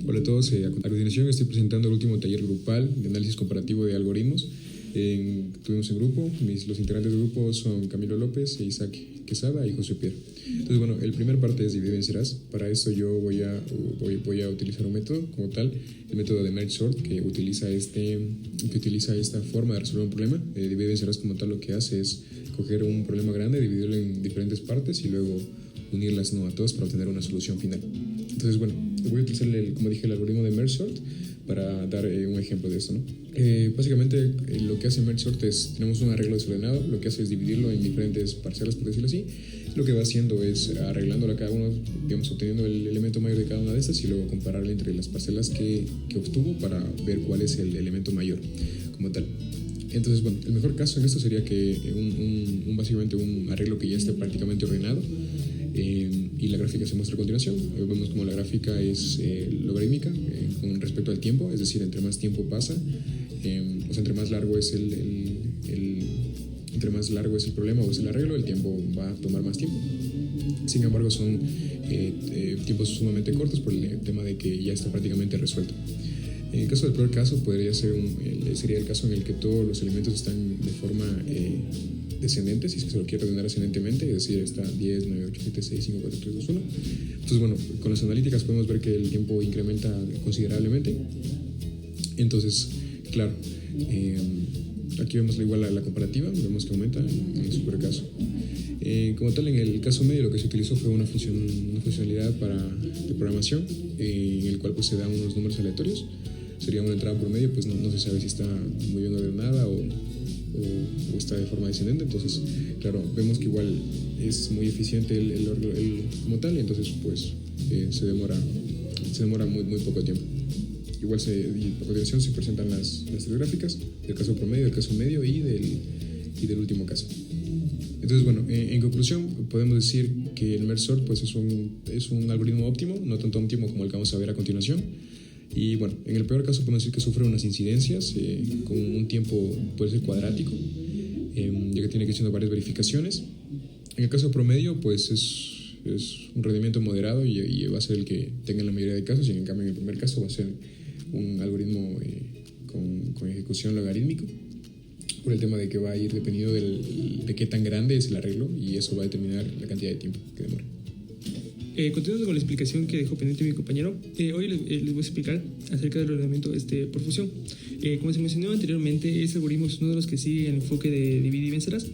Hola a todos, a continuación estoy presentando el último taller grupal de análisis comparativo de algoritmos. Tuvimos en grupo, los integrantes del grupo son Camilo López, Isaac Quesada y José Pierre. Entonces, bueno, el primer parte es divide y vencerás. Para eso yo voy a utilizar un método como tal, el método de merge sort, que utiliza esta forma de resolver un problema. Divide y vencerás como tal lo que hace es coger un problema grande, dividirlo en diferentes partes y luego unirlas a todas para obtener una solución final. Entonces, bueno, voy a utilizar, como dije, el algoritmo de merge sort para dar un ejemplo de esto, ¿no? Básicamente, lo que hace merge sort es, tenemos un arreglo desordenado, lo que hace es dividirlo en diferentes parcelas, por decirlo así. Lo que va haciendo es arreglándola cada uno, digamos, obteniendo el elemento mayor de cada una de estas y luego compararla entre las parcelas que obtuvo para ver cuál es el elemento mayor como tal. Entonces, bueno, el mejor caso en esto sería que básicamente un arreglo que ya esté prácticamente ordenado. Y la gráfica se muestra a continuación. Vemos como la gráfica es logarítmica con respecto al tiempo, es decir, entre más tiempo pasa, entre más largo es entre más largo es el problema o es el arreglo, el tiempo va a tomar más tiempo. Sin embargo, son tiempos sumamente cortos por el tema de que ya está prácticamente resuelto. En el caso del peor caso, sería el caso en el que todos los elementos están de forma descendente, si es que se lo quiere ordenar ascendentemente, es decir, está 10, 9, 8, 7, 6, 5, 4, 3, 2, 1. Entonces, bueno, con las analíticas podemos ver que el tiempo incrementa considerablemente. Entonces, claro, aquí vemos igual la comparativa, vemos que aumenta en el super caso. Como tal, en el caso medio lo que se utilizó fue una funcionalidad de programación en el cual pues se dan unos números aleatorios. Sería una entrada por medio, pues no se sabe si está muy bien ordenada o está de forma descendente. Entonces, claro, vemos que igual es muy eficiente el como tal, y entonces pues se demora muy poco tiempo. Igual a continuación se presentan las tres gráficas del caso promedio, del caso medio y del último caso. Entonces, bueno, en conclusión podemos decir que el merge sort pues es un algoritmo óptimo, no tanto óptimo como el que vamos a ver a continuación. Y bueno, en el peor caso podemos decir que sufre unas incidencias con un tiempo puede ser cuadrático, ya que tiene que hacer varias verificaciones. En el caso promedio pues es un rendimiento moderado y va a ser el que tenga en la mayoría de casos, y en cambio en el primer caso va a ser un algoritmo con ejecución logarítmico, por el tema de que va a ir dependiendo de qué tan grande es el arreglo, y eso va a determinar la cantidad de tiempo que demora. Continuando con la explicación que dejó pendiente mi compañero, hoy les voy a explicar acerca del ordenamiento por fusión. Como se mencionó anteriormente, este algoritmo es uno de los que sigue el enfoque de divide y vencerás.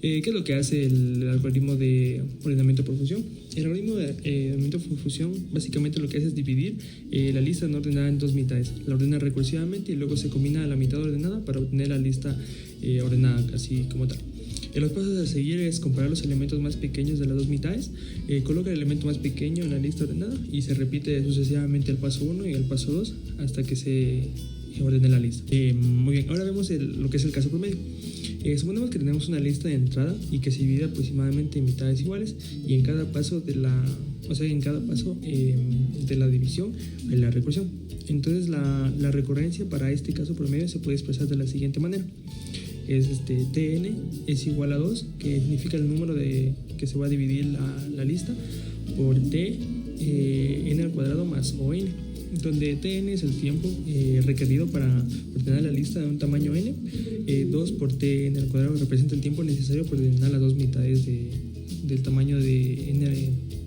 ¿Qué es lo que hace el algoritmo de ordenamiento por fusión? El algoritmo de ordenamiento por fusión básicamente lo que hace es dividir la lista no ordenada en dos mitades. La ordena recursivamente y luego se combina a la mitad ordenada para obtener la lista ordenada así como tal. Los pasos a seguir es comparar los elementos más pequeños de las dos mitades, coloca el elemento más pequeño en la lista ordenada y se repite sucesivamente el paso 1 y el paso 2 hasta que se ordene la lista. Muy bien, ahora vemos lo que es el caso promedio. Suponemos que tenemos una lista de entrada y que se divide aproximadamente en mitades iguales, y en cada paso de la división hay la recursión. Entonces la recurrencia para este caso promedio se puede expresar de la siguiente manera. Es tn es igual a 2, que significa el número que se va a dividir la lista, por t n al cuadrado más o n, donde tn es el tiempo requerido para ordenar la lista de un tamaño n, 2 por tn al cuadrado representa el tiempo necesario para ordenar las dos mitades del tamaño de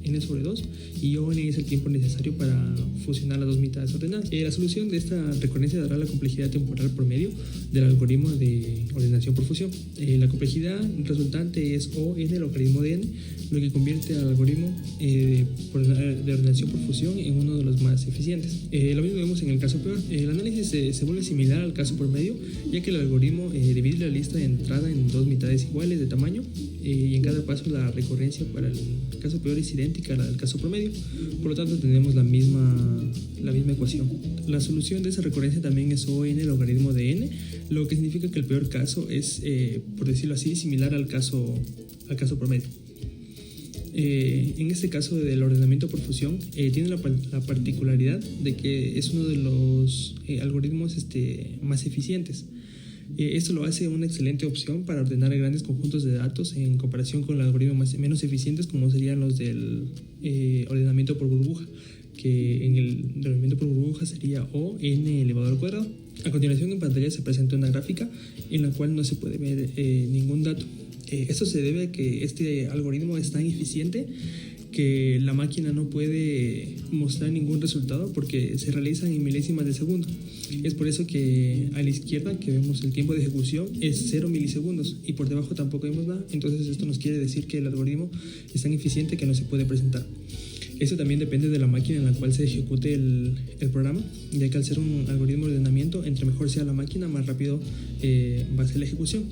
n sobre 2, y on es el tiempo necesario para fusionar las dos mitades ordenadas. La solución de esta recurrencia dará la complejidad temporal promedio del algoritmo de ordenación por fusión. La complejidad resultante es O en el logaritmo de n, lo que convierte al algoritmo de ordenación por fusión en uno de los más eficientes. Lo mismo vemos en el caso peor. El análisis se vuelve similar al caso promedio, ya que el algoritmo divide la lista de entrada en dos mitades iguales de tamaño, y en cada paso la recurrencia para el caso peor es idéntica a la del caso promedio. Por lo tanto, tenemos la misma ecuación. La solución de esa recurrencia también es O en el logaritmo de n, lo que significa que el peor caso es, por decirlo así, similar al caso promedio. En este caso del ordenamiento por fusión, tiene la particularidad de que es uno de los algoritmos más eficientes. Esto lo hace una excelente opción para ordenar grandes conjuntos de datos en comparación con los algoritmos menos eficientes, como serían los del ordenamiento por burbuja, que en el revolvimiento por burbuja sería O n elevado al cuadrado. A continuación en pantalla se presenta una gráfica en la cual no se puede ver ningún dato. Esto se debe a que este algoritmo es tan eficiente que la máquina no puede mostrar ningún resultado porque se realizan en milésimas de segundo. Es por eso que a la izquierda que vemos el tiempo de ejecución es 0 milisegundos y por debajo tampoco vemos nada. Entonces esto nos quiere decir que el algoritmo es tan eficiente que no se puede presentar. Eso también depende de la máquina en la cual se ejecute el programa, ya que al ser un algoritmo de ordenamiento, entre mejor sea la máquina, más rápido va a ser la ejecución.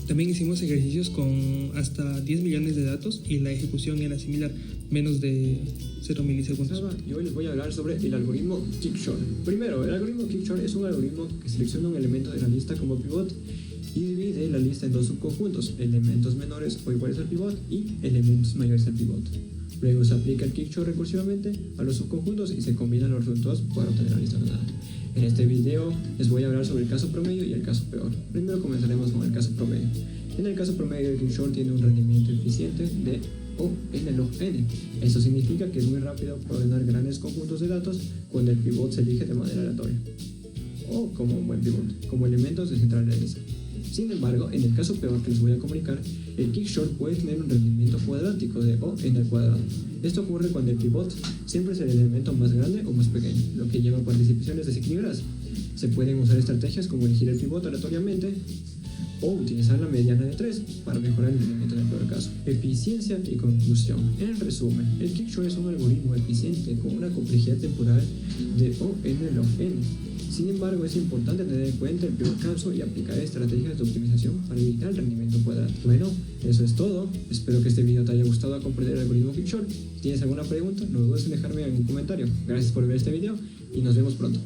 También hicimos ejercicios con hasta 10 millones de datos y la ejecución era similar, menos de 0 milisegundos. Y hoy les voy a hablar sobre el algoritmo Quick-Short. Primero, el algoritmo Quick-Short es un algoritmo que selecciona un elemento de la lista como pivot y divide la lista en dos subconjuntos, elementos menores o iguales al pivot y elementos mayores al pivot. Luego se aplica el Quick-Short recursivamente a los subconjuntos y se combinan los resultados para obtener la lista ordenada. En este video les voy a hablar sobre el caso promedio y el caso peor. Primero comenzaremos con el caso promedio. En el caso promedio, el Quick-Short tiene un rendimiento eficiente de O n log n. Esto significa que es muy rápido para ordenar grandes conjuntos de datos cuando el pivot se elige de manera aleatoria, o como un buen pivot, como elementos de central de la lista. Sin embargo, en el caso peor que les voy a comunicar, el Quick-Short puede tener un rendimiento cuadrático de O n al cuadrado. Esto ocurre cuando el pivot siempre es el elemento más grande o más pequeño, lo que lleva a participaciones desequilibradas. Se pueden usar estrategias como elegir el pivot aleatoriamente o utilizar la mediana de 3 para mejorar el rendimiento en el peor caso. Eficiencia y conclusión. En resumen, el Quick-Short es un algoritmo eficiente con una complejidad temporal de O n log n. Sin embargo, es importante tener en cuenta el peor caso y aplicar estrategias de optimización para evitar el rendimiento cuadrático. Bueno, eso es todo. Espero que este video te haya gustado a comprender el algoritmo Quick-Short. Si tienes alguna pregunta, no dudes en dejarme en un comentario. Gracias por ver este video y nos vemos pronto.